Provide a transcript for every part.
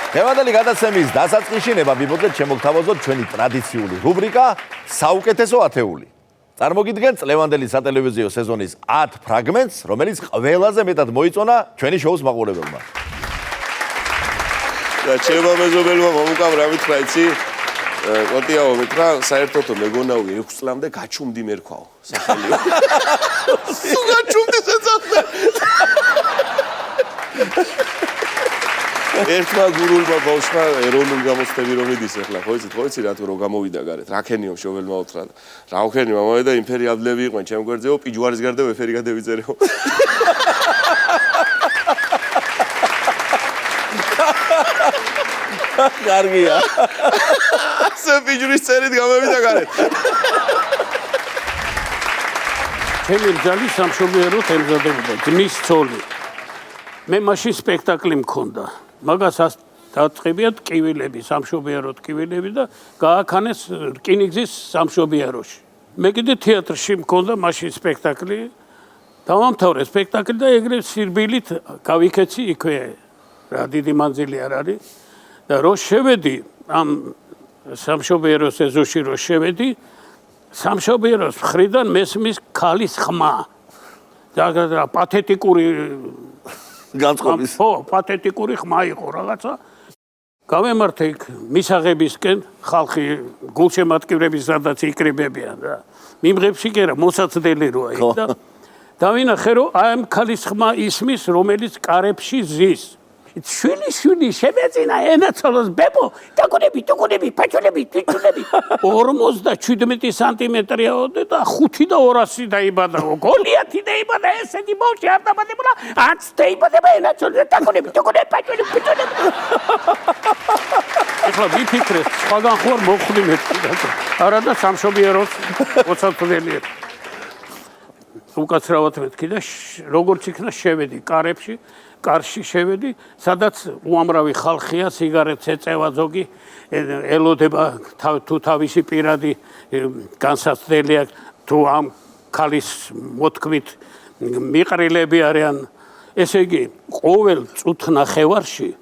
Დღევანდელი გადაცემის დასაწყისში ნებაბიბოძეთ შემოგთავაზოთ ჩვენი ტრადიციული რუბრიკა საუკეთესო ათეული. წარმოგიდგენთ წლევანდელი სატელევიზიო სეზონის 10 ფრაგმენტს, რომელიც ყველაზე მეტად მოიწონა ჩვენი შოუს მაყურებელმა. და ჩემო მეზობელმა მომუკამ რა მითხრა იცი? კოტიაო მითხრა, საერთოდ მეგონა 6 წლამდე გაჩუმდი მერქვაო, სახელიო. სულ გაჩუმდი შეცახდა. ერთმა გურულმა ბავშვმა ეროვნულ გამოცდები რომ მიდის ახლა, ხო იცით რა თუ რო გამოვიდა გარეთ, რაქენიო შოველმა უთხრა. რაუქენი მომავიდა იმფერი აბლები იყვნენ ჩემ გვერდზეო, პიჯვარის გარდა ეფერი გადევიწერეო. კარგია. ასე პიჯვრის წერით გამოვიდა გარეთ. ჩემი ძალი სამშობიაროდ ემზადებოდა ძმის ცოლი. მე მაშინ სპექტაკლი მქონდა. მაგას დაწყებიათ კივილები, სამშობიაროდ კივილები და გააქანეს რკინიგზის სამშობიაროში. მე კიდე თეატრში მქონდა მაშინ სპექტაკლი. დავამთავრე სპექტაკლი და ეგრე სირბილით გავიქეცი იქვე. რა დიდი მანძილი არ არის. და რო შევედი ამ სამშობიაროს ეზოში რო შევედი, სამშობიაროს მხრიდან მესმის ქალის ხმა. და პათეტიკური განწყობის. ხო, პათეტიკური ხმა იყო რაღაცა. გავემართე იქ მისაღებისკენ, ხალხი გულშემატკივრები სადაც იკრიბებიან და მიმღებში კი არა, მოსაცდელი როა იქ და დავინახე რომ აი ამ ქალის ხმა ისმის, რომელიც კარებში ზის. შვილი შემეძინა ენაცოლოს ბებო, დაგონები, პაჭულები, პიჭულები. 57 სანტიმეტრიაო და 5 და 200 დაიბადაო. გოლიათი დაიბადა, ესეთი ბავშვი არ დაბადებულა, არც დაიბადება ენაცოლოს, დაგონები, პაჭულები, პიჭულები. ეხლა ვიფიქრეთ, სხვაგან ხო არ მოვხვდი მეთქი და არა და სამშობიაროს მოსაცდელი. უკაცრავად მეთქი და როგორც იქნა შევედი კარებში. კარში შევედი, სადაც უამრავი ხალხია, სიგარეტს ეწევა ზოგი, ელოდება თუ თავისი პირადი განსაცდელია, თუ ამ ქალის მოთქმით მიყრილები არიან. ესე იგი, ყოველ წუთნახევარში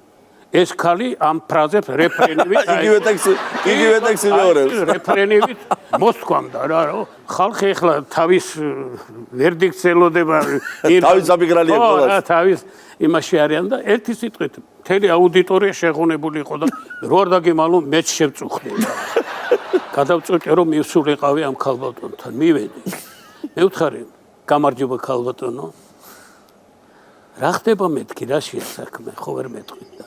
ეს ქალი ამ ფრაზებს რეფრენივით იგივე ტექსტი მეორევს. რეფრენივით მოსთქვამდა რა, რომ ხალხი ახლა თავის ვერდიქტს ელოდება. თავის აბიგრალია ყველას. თავის იმაში არიან და ერთი სიტყვით მთელი აუდიტორია შეღონებული იყო და რო არ დაგემალო მეც შევწუხდი. გადავწყვიტე რომ მივსულიყავი ამ ქალბატონთან, მივედი. მე ვთხარი, გამარჯობა ქალბატონო. რა ხდება მეთქი, რა შეა საქმე, ხო ვერ მეტყვით და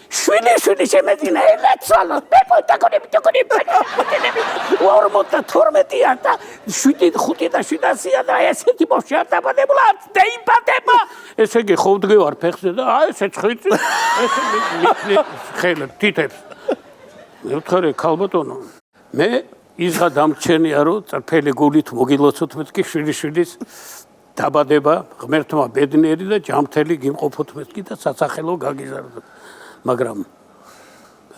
შვილი შემეძინა ენაცვალოს, ბებო, დაგონები, 42-ია და 7 და 700-ია და ესეთი ბავშვი არ დაბადებულა, დაიბადება. ესე იგი, ხოვდგევარ ფეხზე და აი ესე ცხიწი, ესე მიქნე ხელებს, თითებს. მე ვთხარი, ქალბატონო, მე იზღა დამრჩენია, რომ წრფელი გულით მოგილოცოთ მეთქი შვილიშვილის დაბადება, ღმერთმა ბედნიერი და ჯამთელი გიმყოფოთ მეთქი და სასახელო გაგიზარდოთ. მაგრამ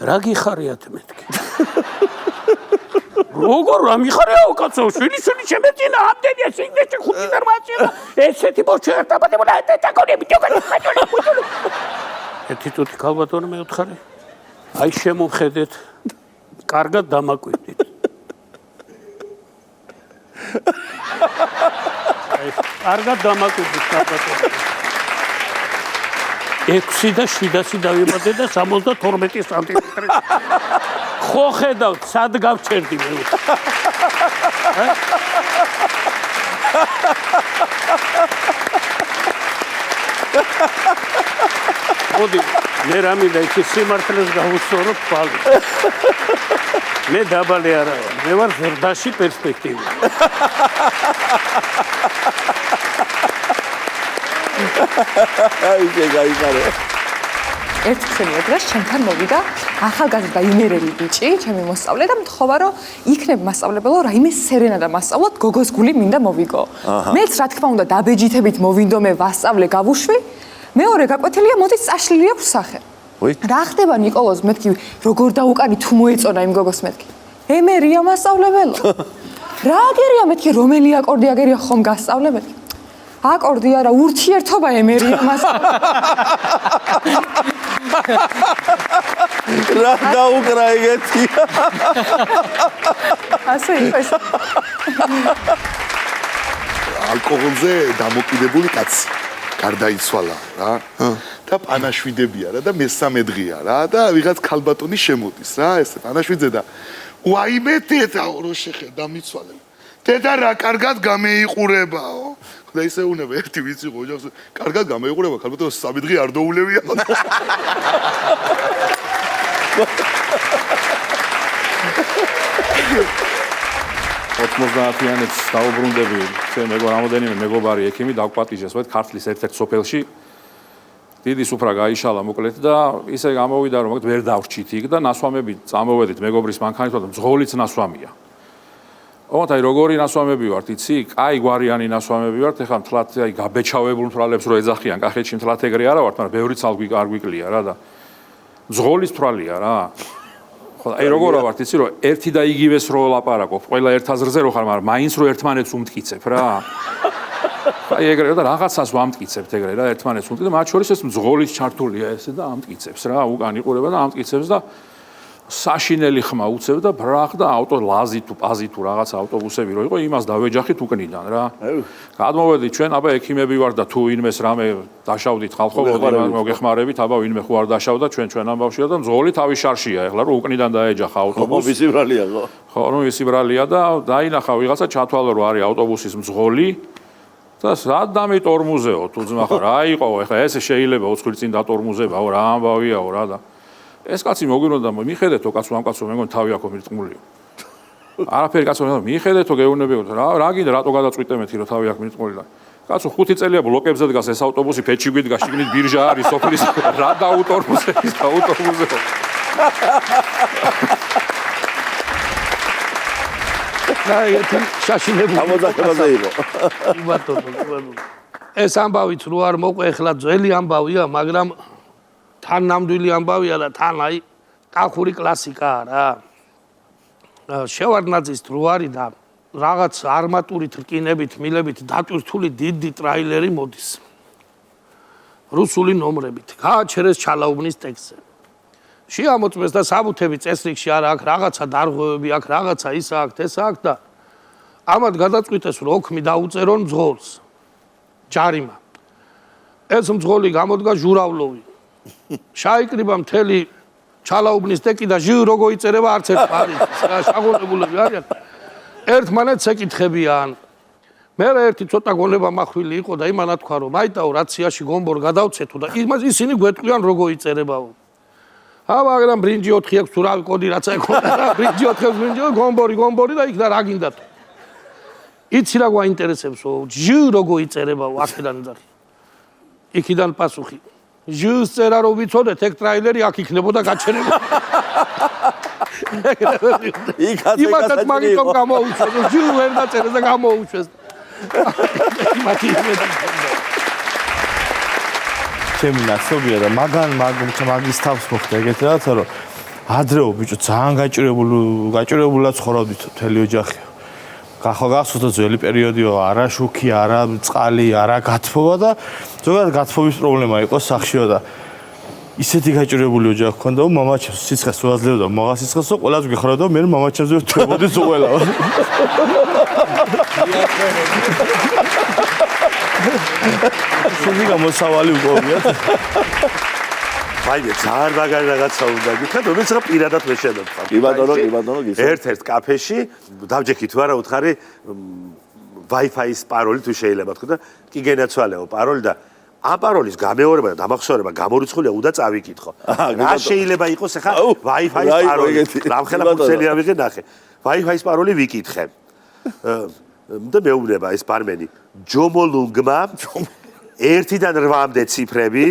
რა გიხარიათ მეთქი? როგორ რა მიხარიაო კაცო, შვილი შემეძინა ამდენია სიგნეში 5-8-ია. ესეთი ბავშვი არ დაბადებულა, დაგონები, პაჭულები. ერთი წუთი ქალბატონო მე ვთხარი. აი შემომხედეთ, კარგად დამაკვირდით. კარგად დამაკვირდით ქალბატონო. 6 და 700 დავიბადე და 72 სანტიმეტრი. ხო ხედავთ, სად გავჩერდი მე. მოდი, მე რამიდა იქ სიმართლეს გავუსწორო თვალი. მე დაბალი არა ვარ, მე ვარ ზრდაში პერსპექტივა. აი შეგაიყარე. ერთ ხელი დღეს ჩემთან მოვიდა ახალგაზრდა იმერელი ბიჭი, ჩემი მოსწავლე და მთხოვა რომ იქნებ მასწავლებელო რაიმე სერენადა მასწავლოთ, გოგოს გული მინდა მოვიგო. მეც რა თქმა უნდა დაბეჯითებით მოვინდო მე ვასწავლე გავუშვი. მეორე გაკვეთილია მოდის წაშლილი აქვს სახე. რა ხდება ნიკოლოზ მეთქი როგორ დაუკანი თუ მოეწონა იმ გოგოს მეთქი. ემერია მასწავლებელო. რა აგერია მეთქი რომელი აკორდი აგერია ხომ გასწავლე მეთქი. აკორდი არა ურთიერთობა ემერია მას რა დაუკრა ეგეთი? ასე იყო ეს. ალკოჰოლზე დამოკიდებული კაცი გარდაიცვალა რა და პანაშვიდებია რა და მესამე დღეა რა და ვიღაც ქალბატონი შემოდის რა ეს პანაშვიდზე და ვაიმე დედაო რო შეხედა მიცვალე დედა რა კარგად გამეიყურებაო და ისე უნება ერთი ვიცი ხო ოჯახს კარგად გამეიყურება ქალბატონს 3 დღე არ დაულევია 90-იანებს დაუბრუნდები, ჩვენ რამოდენიმე მეგობარი ექიმი დაგპატიჟეს, ვეთ ქართლის ერთ-ერთ სოფელში. დიდი სუფრა გაიშალა მოკლედ და ისე გამოვიდა რომ მოკლედ ვერ დავრჩით იქ და ნასვამები წამოვედით მეგობრის მანქანით და მძღოლიც ნასვამია. ოღონდ აი როგორი ნასვამები ვართ, იცი? კაი გვარიანი ნასვამები ვართ, ეხლა მთლად აი გაბეჩავებულ მთრალებს რო ეძახიან, კახეთში მთლად ეგრე არა ვართ, მაგრამ ბევრი ცალ არ გვიკლია რა და მძღოლის თვალია რა. ხო, აი როგორ ვართ, იცი რომ ერთი და იგივეს რო ლაპარაკობ, ყველა ერთ აზრზე რო ხარ, მაგრამ მაინც რო ერთმანეთს უმტკიცებ რა. აი ეგრე და რაღაცას ვამტკიცებთ ეგრე რა, ერთმანეთს უმტკიცებ და მათ შორის ეს მძღოლის ჩართულია ესე და ამტკიცებს რა, უკან იყურება და ამტკიცებს და საშინელი ხმა უცებ და ბრახ და ავტო ლაზი თუ პაზი თუ რაღაც ავტობუსები რო იყო, იმას დავეჯახით უკნიდან რა. გადმოვედით ჩვენ, აბა ექიმები ვარ და თუ ვინმეს რამე დაშავდით ხალხო, მოგეხმარებით, აბა ვინმე ხო არ დაშავდა, ჩვენ ამბავშია და მძღოლი თავის შარშია, ეხლა რო უკნიდან დაეჯახა ავტობუსი. ისი ბრალია ხო? ხო, ნუ ისი ბრალია და დაინახა ვიღაცა ჩათვალა რომ არის ავტობუსის მძღოლი და სადამი ტორმუზეო თუ ძმა ხარ, აი იყო, ეხლა ეს შეიძლება 20 წელი წინ დატორმუზებაო, რა ამბავიაო რა და ეს კაცი მოგვირონდა მიხედეთო კაცო ამ კაცო მე მგონი თავი აქ მირტყმულია. არაფერი კაცო მიხედეთო გეუნებიო რა გინდა რატო გადაწყვიტე მეთი რომ თავი აქ მირტყმულია. კაცო 5 წელია ბლოკებზე დგას ეს ავტობუსი ფეჩი გვიდგა შიგნით ბირჟა არის სოფლის რა დაუტორმუზების ავტობუსზე. აი ეს შაშინებული ამოძახებაზე იყო. ბატონო. ეს ამბავიც რო არ მოყვე ახლა ძველი ამბავია, მაგრამ თან ნამდვილი ამბავია და თან აი კახური კლასიკაა რა. შევარდნაძის დრო არის და რაღაც არმატურით რკინებით, მილებით დატვირთული დიდი ტრაილერი მოდის. რუსული ნომრებით. გააჩერეს ჩალაუბნის ტექსტზე. შეამოწმეს და საბუთები წესრიგში არა აქვს რაღაცა დარღვევები აქვს რაღაცა ისა აქვს ესა აქვს და ამათ გადაწყვიტეს რომ ოქმი დაუწერონ მძღოლს ჯარიმა ეს მძღოლი გამოდგა ჟურავლოვი შაიკრიბა მთელი ჩალაუბნის ტეკი და ჟი როგორ იწერება არც ერთ არის შაღონებულები არიან ერთმანეთს ეკითხებიან მე ერთი ცოტა გონება მახვილი იყო და იმანა თქვა რომ აიტაო რაციაში გომბორ გადავცეთო და ისინი გვეტყვიან როგორ იწერებაო მაგრამ ბრინჯი 4-6 თუ რავი კოდი რაცა ექონა რა ბრინჯი 4-6 ბრინჯი გომბორი და იქ და რა გინდათ იცი რა გვაინტერესებსო ჟ როგორ იწერებაო აქედან ძარი იქიდან პასუხი ჟს წერა რომ ვიცოდეთ ეგ ტრაილერი აქ იქნებოდა გაჩერება იმათაც მაგიტომ გამოუშვეს ჟ ვერ დაწერეს და გამოუშვეს იმათი ჩემი ნაცნობია და მაგის თავს მოხდა ეგეთი რაღაცა რომ ადრეო ბიჭო ძალიან გაჭირებულად ცხოვრობდით მთელი ოჯახი. გახსოვდა ძველი პერიოდიო, არა შუქი, არა წყალი, არა გათბობა და ზოგადად გათბობის პრობლემა იყო სახშიო და ისეთი გაჭირებული ოჯახი ჰქონდა, რომ მამაჩემს სიცხეს რო აძლევდა, მაღალ სიცხესო ყველას გეხმარებოდა, მე მამაჩემზე ვთქვებოდი ყველა. შენი გამოსავალი უყურებიათ. მაინც ძალიან მაგარი რაღაცა უნდა გითხრათ, რომელიც რა პირადად მე შედოთქვა. კი ბატონო, გისურვებთ. ერთ-ერთ კაფეში დავჯექით ვარა უთხარი Wi-Fi-ის paroli თუ შეიძლება თქვა და კი გენაცვალეო paroli და ამ parolis გამეორება და დამახსოვრება გამორიცხულია უნდა წავიკითხო. რა შეიძლება იყოს ახლა Wi-Fi-ის paroli? რამხელა ფუძელი ავიღე ნახე. Wi-Fi-ის paroli ვიკითხე. და მეუბნება ეს ბარმენი ჯომოლუნგმა 1-დან 8-მდე ციფრები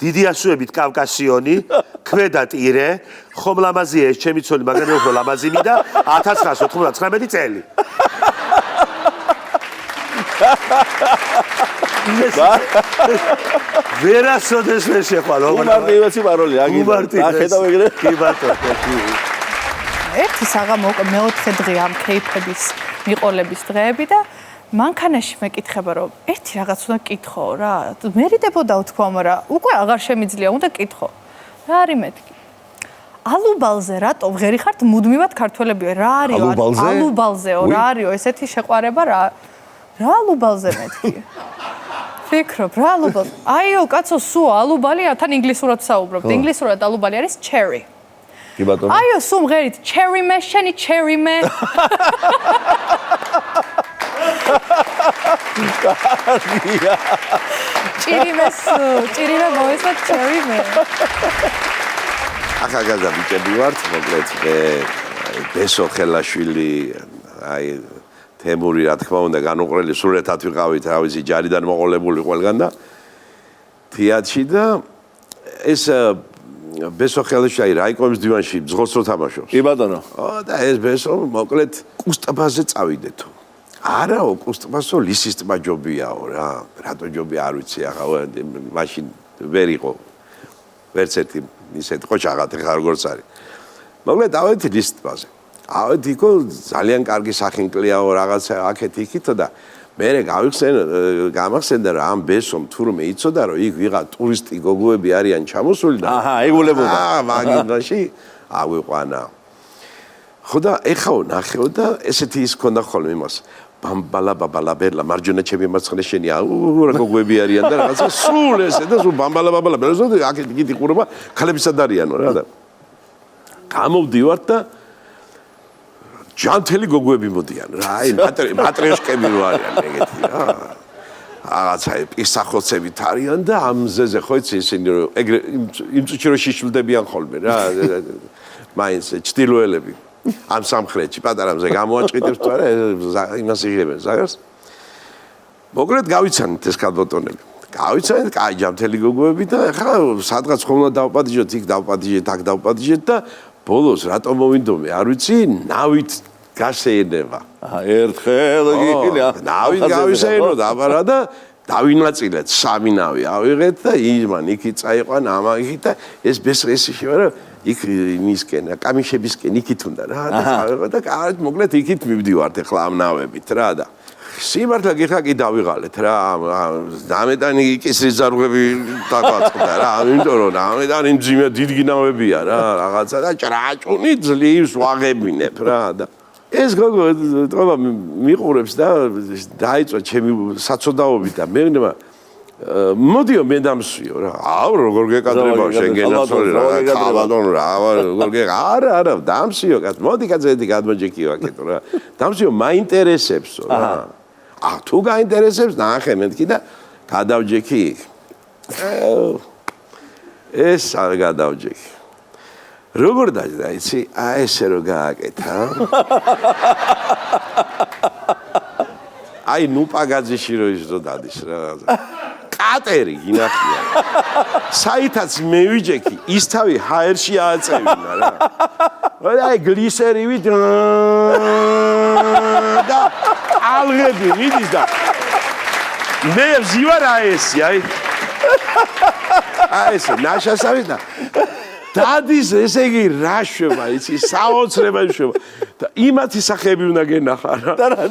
დიდი ასოებით კავკასიონი ქვედა ტირე ხომ ლამაზია ეს ჩემი ცოლი მაგარი უფრო ლამაზიმი და 1999 წელი ვერასოდეს ვერ შეხვალ უმარტივესი პაროლი აგიდა ახედავ ეგრე კი ბატონო ერთი საღამო მეოთხე დღე ამ кейფების მიყოლების დღეები და მანქანაში მეკითხება რომ ერთი რაღაც უნდა კითხო რა მერიდებოდა თქვა მაგრამ უკვე აღარ შემიძლია უნდა კითხო რა არის მეთქი ალუბალზე რატო ღერი ხართ მუდმივად ქართველებიო რა არისო ალუბალზე? ალუბალზეო რა არისო ესეთი შეყვარება რა ალუბალზე მეთქი ფიქრობ რა ალუბალზე აიო კაცო სუ ალუბალია თან ინგლისურად საუბრობთ ინგლისურად ალუბალი არის cherry კი ბატონო აიო სუ მღერით cherry me შენი cherry me ჭირიმე მოესა cherry me ახალგაზრდა ბიჭები ვართ, მოკლედ მე ბესო ხელაშვილი, აი თემური რა თქმა უნდა განუყრელი სულეთად ვიყავით, რა ვიცი, ჯარიდან მოყოლებული ყველგან და თეატრში და ეს ბესო ხელაშვილი რაიკოვის დივანში ძღოლს რო თამაშობს. კი ბატონო და ეს ბესო მოკლედ კუსტაბაზე წავიდეთო. არაო კუსტაბასო ლისის ტბა ჯობიაო რა, რატო ჯობია არ ვიცი ახლა მაშინ ვერ იყო ვერც ერთი ისეთ ყოჩაღად ხარ როგორც არის. მოკლედ ავედი ლისტბაზე. ავედი იქო ძალიან კარგი სახინკლიაო რაღაცა აქეთ იქითო და მე გამახსენდა რა ამ ბესომ თურმე იცოდა რომ იქ ვიღა ტურისტი გოგოები არიან ჩამოსული და აჰა ეგულებოდა მაგინაში ავიყვანა. ხო და ეხაო ნახეო და ესეთი ის ქონდა ხოლმე იმას ბამბალა ბაბალა ბერლა მარჯვენა ჩემი მარცხენა შენი რა გოგოები არიან და რაღაცა სულ ესე და სულ ბამბალა ბაბალა ბერლა აქეთ იქით იყურება ქალებისად არიანო რა და გამოვდივართ და ჯანთელი გოგოები მოდიან რა აი მატრიოშკები რო არიან ეგეთი რა რაღაცა პისახოცებით არიან და ამზეზე ხო იცი ისინი რომ ეგრე იმ წუთში რო შიშვლდებიან ხოლმე რა მაინც ჩtildeოელები ამ სამხრეთში პატარამზე გამოაჭყიტებს თუ არა იმას იღებენ ზაგარს მოკლედ გავიცანით ეს კალბოტონები გავიცანით კაი ჯანთელი გოგოები და ახლა სადღაც ხომ უნდა დავპატიჟოთ იქ დავპატიჟეთ აქ დავპატიჟეთ და ბოლოს რატომ მოვინდომე არ ვიცი ნავით გასეენება ერთხელ ნავით გავისეენო დაბარა და დავინაწილეთ სამი ნავი ავიღეთ და იმან იქით წაიყვან ამაღით და ეს ბესრესი შევა იქ მისკენ კამიშებისკენ იქით უნდა რა და კარგად მოკლედ იქით მივდივართ ახლა ამ ნავებით რა და სიმართლე გიხა კი დავიღალეთ რა დამეტანი კისრის ზარღვები დაგვაწყდა რა იმიტომ რომ დამეტანი მძიმე დიდი ნავებია რა რაღაცა და ჭრაჭუნი ძლივს ვაღებინებ რა და ეს გოგო თქმა მიყურებს და დაიწვა ჩემი საცოდაობით და მე მოდიო მე დამსვიო რა აუ როგორ გეკადრებავ შენ გენაცოლე რა კაბადონ რა როგორ არა დამსვიო კაც მოდი კაცეთი გადმოჯექიო აქეთო რა დამსვიო მაინტერესებსო რა თუ გაინტერესებს ნახე მეთქი და გადავჯექი ეს არ გადავჯექი როგორ დაჭდა იცი აი ესე რო გააკეთა აი ნუ პაგაძიში რო ის რო დადის რა კატერი გინახია საითაც მევიჯექი ის თავი ჰაერში ააწევინა რა აი გლისერივით და ალღები მიდის და მე ვზივარ აესი აი ესე ნაშასავი და დადის ესე იგი რა შვება იცი საოცრება შვება და იმათი სახეები უნდა გენახა რა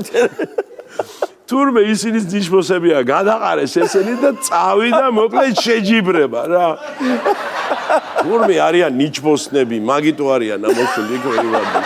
თურმე ისინი ნიშნოსებია გადაყარეს ესენი და წავიდა მოკლედ შეჯიბრება რა თურმე არიან ნიჩბოსნები მაგიტო არიან ამოსული იქ ვერივადი